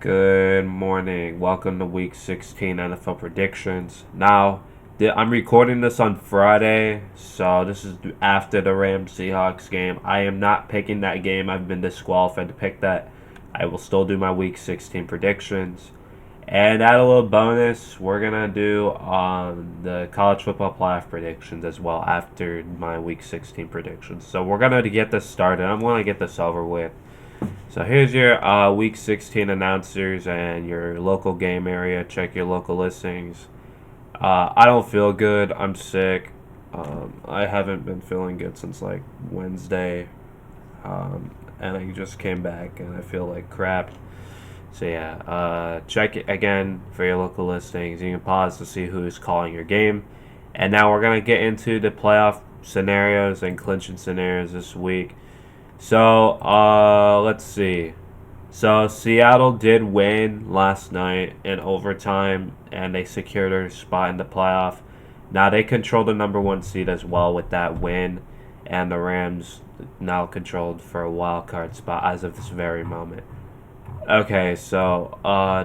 Good morning. Welcome to Week 16 NFL predictions. Now, I'm recording this on Friday, so this is after the Rams Seahawks game. I am not picking that game. I've been disqualified to pick that. I will still do my Week 16 predictions. And add a little bonus, we're going to do the college football playoff predictions as well after my Week 16 predictions. So we're going to get this started. I'm going to get this over with. So here's your Week 16 announcers and your local game area. Check your local listings. I don't feel good. I'm sick. I haven't been feeling good since like Wednesday. And I just came back and I feel like crap. So yeah, check it again for your local listings. You can pause to see who's calling your game. And now we're going to get into the playoff scenarios and clinching scenarios this week. So, let's see. So, Seattle did win last night in overtime, and they secured their spot in the playoff. Now, they control the number one seed as well with that win, and the Rams now controlled for a wild card spot as of this very moment. Okay, so,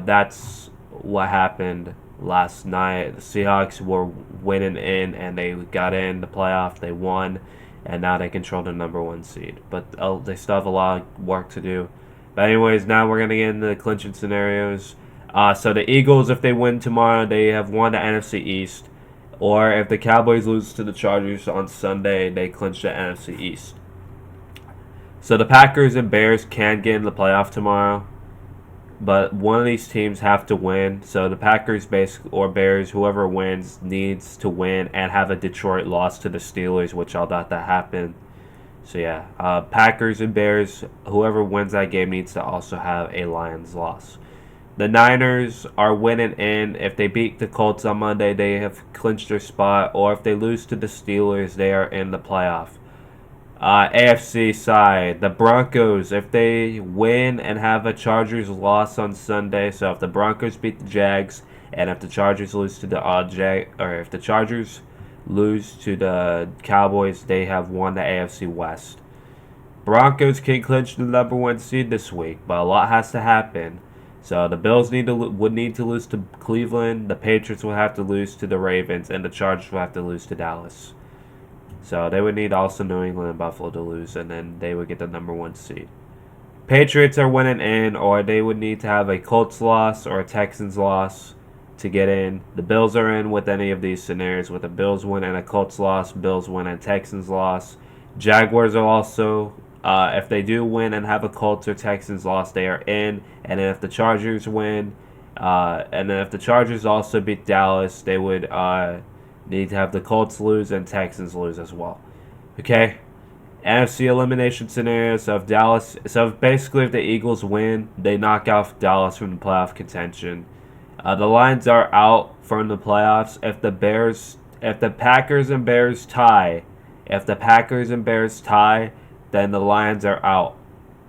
that's what happened last night. The Seahawks were winning in, and they got in the playoff. They won, and now they control the number one seed. But they still have a lot of work to do. But anyways, now we're gonna get into the clinching scenarios. So the Eagles, if they win tomorrow, they have won the NFC East. Or if the Cowboys lose to the Chargers on Sunday, they clinch the NFC East. So the Packers and Bears can get in the playoff tomorrow, but one of these teams have to win. So the Packers or Bears, whoever wins, needs to win and have a Detroit loss to the Steelers, which I'll doubt that happen. So yeah, Packers and Bears, whoever wins that game needs to also have a Lions loss. The Niners are winning in. If they beat the Colts on Monday, they have clinched their spot. Or if they lose to the Steelers, they are in the playoff. AFC side, the Broncos, if they win and have a Chargers loss on Sunday, so if the Broncos beat the Jags and if the Chargers lose to the if the Chargers lose to the Cowboys, they have won the AFC West. Broncos can clinch the number one seed this week, but a lot has to happen. So the Bills would need to lose to Cleveland, the Patriots will have to lose to the Ravens, and the Chargers will have to lose to Dallas. So they would need also New England and Buffalo to lose, and then they would get the number one seed. Patriots are winning in, or they would need to have a Colts loss or a Texans loss to get in. The Bills are in with any of these scenarios, with a Bills win and a Colts loss, Bills win and Texans loss. Jaguars are also, if they do win and have a Colts or Texans loss, they are in. And then if the Chargers win, and then if the Chargers also beat Dallas, they would need to have the Colts lose and Texans lose as well. Okay? NFC elimination scenario. So basically if the Eagles win, they knock out Dallas from the playoff contention. The Lions are out from the playoffs. If the Packers and Bears tie, then the Lions are out.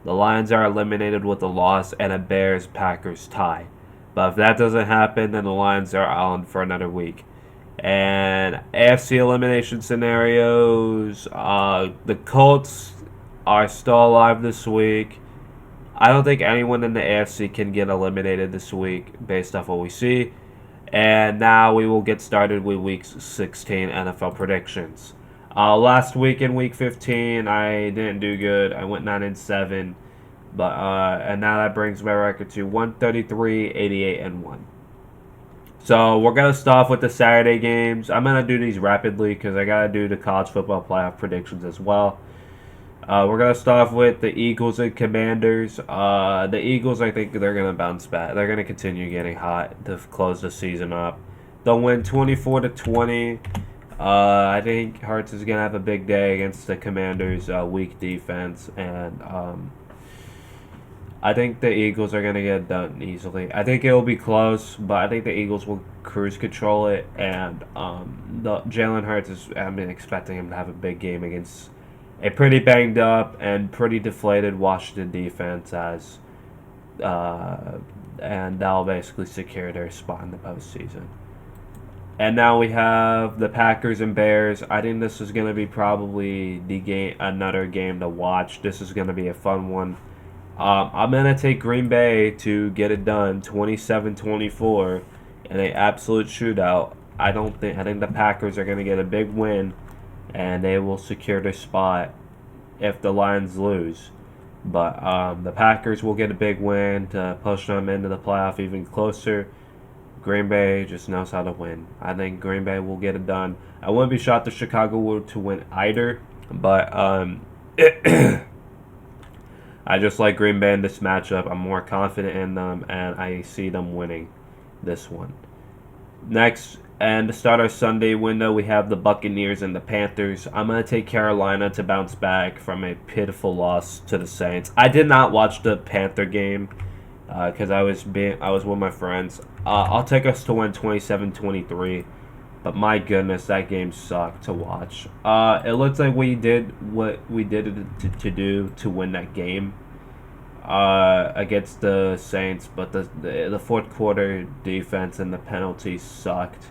The Lions are eliminated with a loss and a Bears-Packers tie. But if that doesn't happen, then the Lions are out for another week. And AFC elimination scenarios, the Colts are still alive this week. I don't think anyone in the AFC can get eliminated this week based off what we see. And now we will get started with Week 16 NFL predictions. Last week in Week 15, I didn't do good. I went 9-7, but and now that brings my record to 133, 88, and 1. So we're going to start off with the Saturday games. I'm going to do these rapidly because I got to do the college football playoff predictions as well. We're going to start off with the Eagles and Commanders. The Eagles, I think they're going to bounce back. They're going to continue getting hot to close the season up. They'll win 24-20. I think Hurts is going to have a big day against the Commanders' weak defense. And I think the Eagles are going to get done easily. I think it will be close, but I think the Eagles will cruise control it. And the Jalen Hurts I've been expecting him to have a big game against a pretty banged up and pretty deflated Washington defense and that'll basically secure their spot in the postseason. And now we have the Packers and Bears. I think this is going to be probably another game to watch. This is going to be a fun one. I'm going to take Green Bay to get it done 27-24 in an absolute shootout. I think the Packers are going to get a big win and they will secure their spot if the Lions lose. But the Packers will get a big win to push them into the playoff even closer. Green Bay just knows how to win. I think Green Bay will get it done. I wouldn't be shocked if Chicago were to win either, but I just like Green Bay in this matchup. I'm more confident in them, and I see them winning this one. Next, and to start our Sunday window, we have the Buccaneers and the Panthers. I'm going to take Carolina to bounce back from a pitiful loss to the Saints. I did not watch the Panther game because I was with my friends. I'll take us to win 27-23. But my goodness, that game sucked to watch. It looks like we did what we did to do to win that game against the Saints, but the fourth quarter defense and the penalties sucked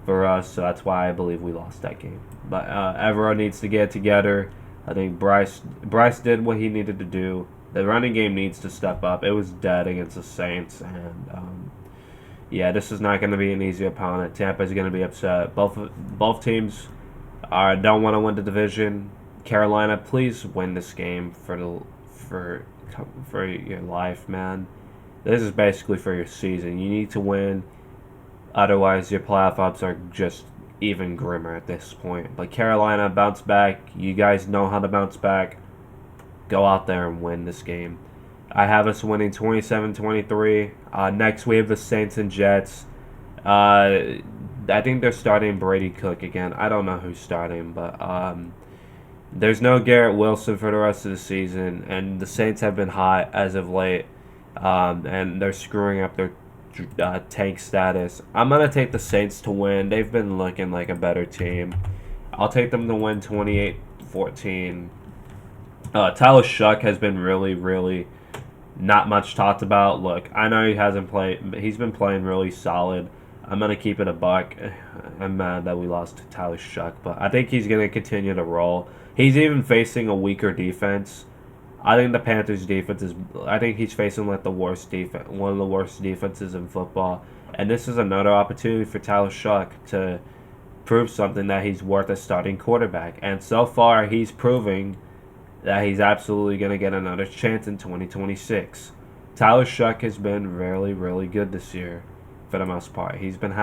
for us, so that's why I believe we lost that game. But everyone needs to get together. I think Bryce did what he needed to do. The running game needs to step up. It was dead against the Saints, and yeah, this is not going to be an easy opponent. Tampa's going to be upset. Both teams don't want to win the division. Carolina, please win this game for your life, man. This is basically for your season. You need to win. Otherwise, your playoff odds are just even grimmer at this point. But Carolina, bounce back. You guys know how to bounce back. Go out there and win this game. I have us winning 27-23. Next, we have the Saints and Jets. I think they're starting Brady Cook again. I don't know who's starting, but there's no Garrett Wilson for the rest of the season, and the Saints have been hot as of late, and they're screwing up their tank status. I'm going to take the Saints to win. They've been looking like a better team. I'll take them to win 28-14. Tyler Shuck has been really, really not much talked about. Look, I know he hasn't played, but he's been playing really solid. I'm going to keep it a buck. I'm mad that we lost to Tyler Shuck, but I think he's going to continue to roll. He's even facing a weaker defense. I think the Panthers' defense is. I think he's facing like the worst defense, one of the worst defenses in football. And this is another opportunity for Tyler Shuck to prove something that he's worth a starting quarterback. And so far, he's proving that he's absolutely going to get another chance in 2026. Tyler Shuck has been really, really good this year for the most part. He's been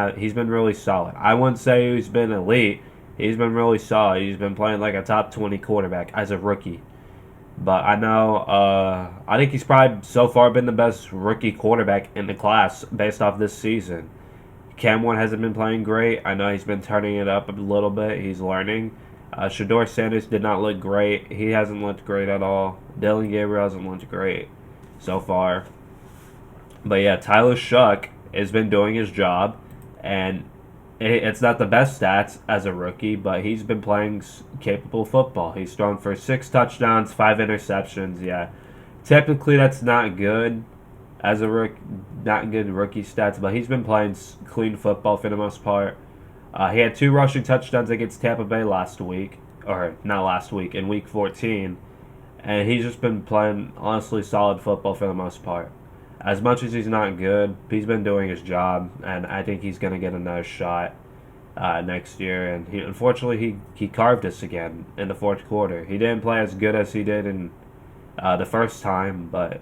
really solid. I wouldn't say he's been elite. He's been really solid. He's been playing like a top 20 quarterback as a rookie. But I know, I think he's probably so far been the best rookie quarterback in the class based off this season. Cam Ward hasn't been playing great. I know he's been turning it up a little bit. He's learning. Shedeur Sanders did not look great. He hasn't looked great at all. Dylan Gabriel hasn't looked great so far. But yeah, Tyler Shuck has been doing his job, and it's not the best stats as a rookie, but he's been playing capable football. He's thrown for 6 touchdowns, 5 interceptions. Yeah, typically that's not good as a not good rookie stats, but he's been playing clean football for the most part. He had 2 rushing touchdowns against Tampa Bay last week, or not last week, in Week 14, and he's just been playing honestly solid football for the most part. As much as he's not good, he's been doing his job, and I think he's going to get another shot next year. And unfortunately, he carved us again in the fourth quarter. He didn't play as good as he did in the first time, but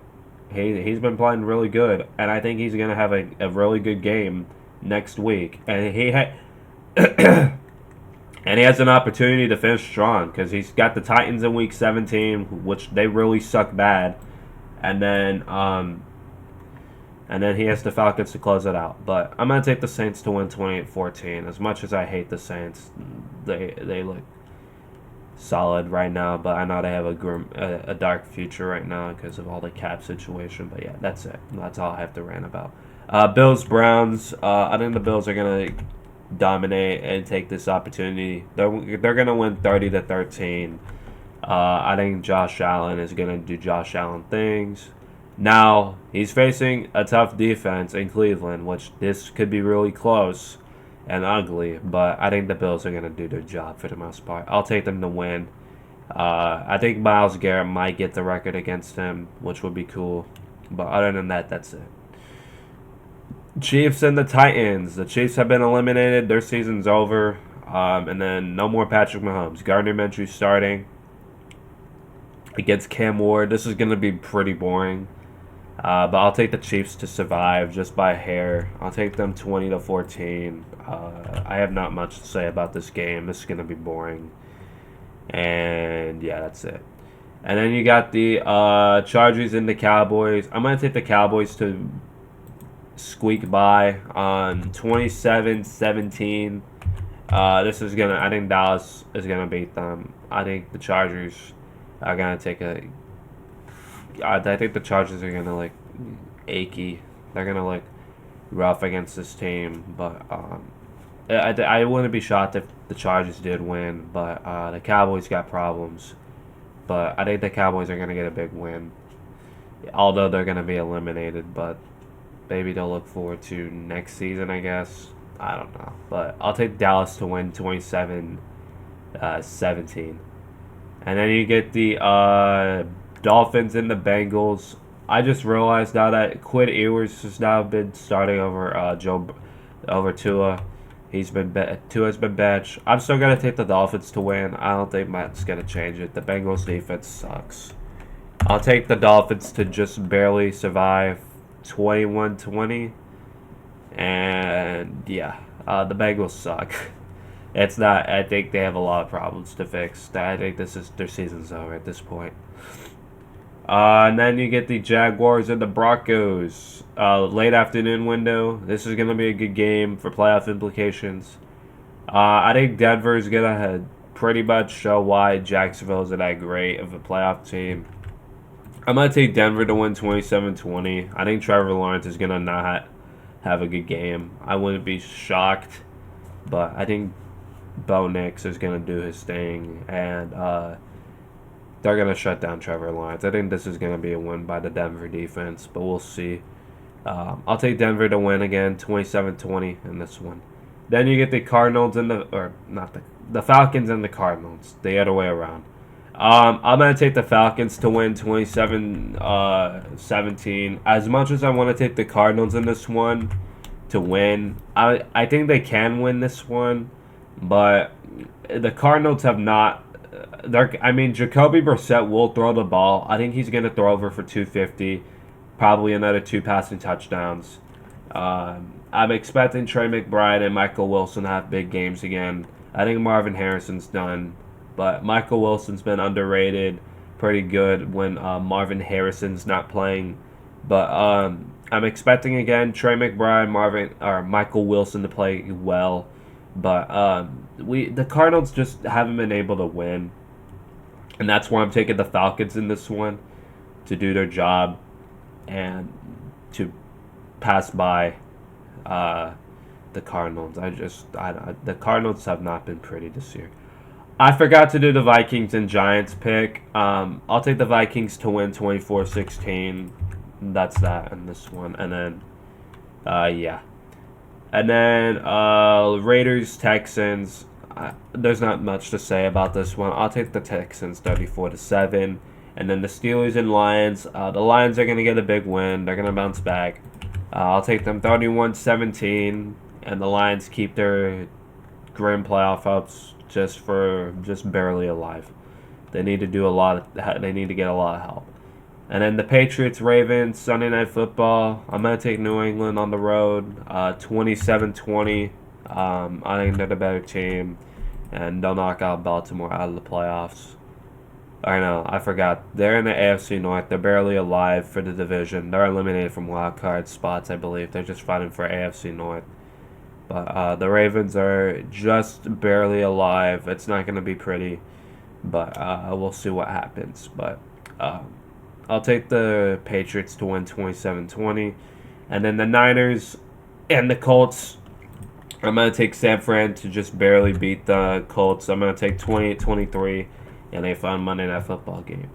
he's been playing really good, and I think he's going to have a really good game next week. And and he has an opportunity to finish strong because he's got the Titans in Week 17, which they really suck bad, and then he has the Falcons to close it out. But I'm going to take the Saints to win 28-14. As much as I hate the Saints, they look solid right now, but I know they have a dark future right now because of all the cap situation. But yeah, that's it. That's all I have to rant about. Bills-Browns. I think the Bills are going to dominate and take this opportunity. They're going to win 30-13. I think Josh Allen is going to do Josh Allen things. Now, he's facing a tough defense in Cleveland, which this could be really close and ugly, but I think the Bills are going to do their job for the most part. I'll take them to win. I think Myles Garrett might get the record against him, which would be cool. But other than that, that's it. Chiefs and the Titans. The Chiefs have been eliminated. Their season's over. And then no more Patrick Mahomes. Gardner Minshew starting against Cam Ward. This is going to be pretty boring. But I'll take the Chiefs to survive just by a hair. I'll take them 20-14. I have not much to say about this game. This is going to be boring. And yeah, that's it. And then you got the Chargers and the Cowboys. I'm going to take the Cowboys to squeak by on 27-17. I think Dallas is gonna beat them. I think the Chargers are gonna take a. I think the Chargers are gonna like achy. They're gonna like rough against this team, but I wouldn't be shocked if the Chargers did win. But the Cowboys got problems. But I think the Cowboys are gonna get a big win, although they're gonna be eliminated. But maybe they'll look forward to next season, I guess. I don't know. But I'll take Dallas to win 27-17. And then you get the Dolphins and the Bengals. I just realized now that Quinn Ewers has now been starting over Tua. Tua's been benched. I'm still gonna take the Dolphins to win. I don't think Matt's gonna change it. The Bengals defense sucks. I'll take the Dolphins to just barely survive 21-20. And yeah, the Bengals suck. It's not. I think they have a lot of problems to fix. I think their season's over at this point. And then you get the Jaguars and the Broncos. Late afternoon window. This is gonna be a good game for playoff implications. I think Denver is gonna pretty much show why Jacksonville isn't that great of a playoff team. I'm gonna take Denver to win 27-20. I think Trevor Lawrence is gonna not have a good game. I wouldn't be shocked, but I think Bo Nix is going to do his thing, and they're going to shut down Trevor Lawrence. I think this is going to be a win by the Denver defense, but we'll see. I'll take Denver to win again, 27-20 in this one. Then you get the Cardinals and the Falcons and the Cardinals, the other way around. I'm going to take the Falcons to win 27-17. As much as I want to take the Cardinals in this one to win, I think they can win this one, but the Cardinals have not. Jacoby Brissett will throw the ball. I think he's going to throw over for 250, probably another 2 passing touchdowns. I'm expecting Trey McBride and Michael Wilson to have big games again. I think Marvin Harrison's done. But Michael Wilson's been underrated, pretty good when Marvin Harrison's not playing. But I'm expecting again Trey McBride, Michael Wilson to play well. But the Cardinals just haven't been able to win, and that's why I'm taking the Falcons in this one to do their job and to pass by the Cardinals. The Cardinals have not been pretty this year. I forgot to do the Vikings and Giants pick. I'll take the Vikings to win 24-16. That's that in this one. And then, yeah. And then, Raiders, Texans. There's not much to say about this one. I'll take the Texans 34-7. And then the Steelers and Lions. The Lions are going to get a big win. They're going to bounce back. I'll take them 31-17. And the Lions keep their grim playoff hopes just barely alive. They need to get a lot of help. And then the Patriots, Ravens, Sunday Night Football. I'm going to take New England on the road, 27-20. I think they're the better team, and they'll knock out Baltimore out of the playoffs. I know, I forgot. They're in the AFC North. They're barely alive for the division. They're eliminated from wild card spots, I believe. They're just fighting for AFC North. But the Ravens are just barely alive. It's not going to be pretty, but we'll see what happens. But I'll take the Patriots to win 27-20. And then the Niners and the Colts, I'm going to take San Fran to just barely beat the Colts. I'm going to take 28-23 in a fun Monday Night Football game.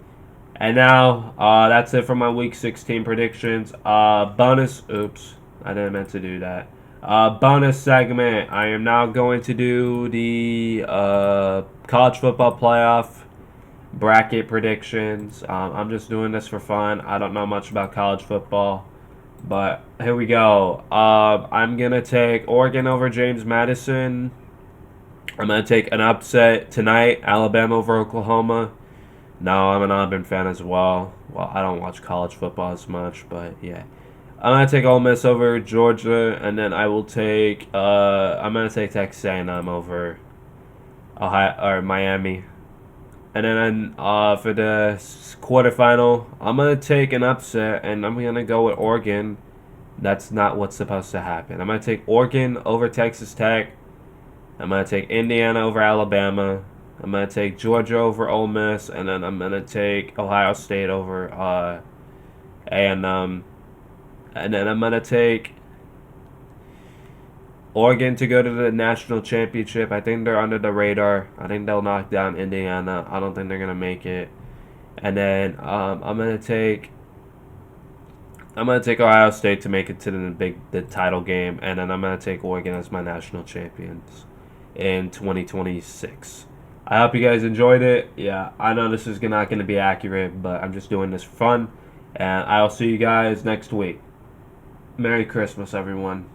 And now, that's it for my Week 16 predictions. Oops, I didn't meant to do that. Bonus segment. I am now going to do the college football playoff bracket predictions. I'm just doing this for fun. I don't know much about college football, but here we go. I'm gonna take Oregon over James Madison. I'm gonna take an upset tonight. Alabama over Oklahoma. No, I'm an Auburn fan as well. Well, I don't watch college football as much, but yeah. I'm gonna take Ole Miss over Georgia, and then I will take. I'm gonna take Texas A&M over Ohio or Miami, and then for the quarterfinal, I'm gonna take an upset, and I'm gonna go with Oregon. That's not what's supposed to happen. I'm gonna take Oregon over Texas Tech. I'm gonna take Indiana over Alabama. I'm gonna take Georgia over Ole Miss, and then I'm gonna take Ohio State over A&M. And then I'm going to take Oregon to go to the national championship. I think they're under the radar. I think they'll knock down Indiana. I don't think they're going to make it. And then I'm going to take Ohio State to make it to the title game, and then I'm going to take Oregon as my national champions in 2026. I hope you guys enjoyed it. Yeah, I know this is not going to be accurate, but I'm just doing this for fun. And I'll see you guys next week. Merry Christmas, everyone.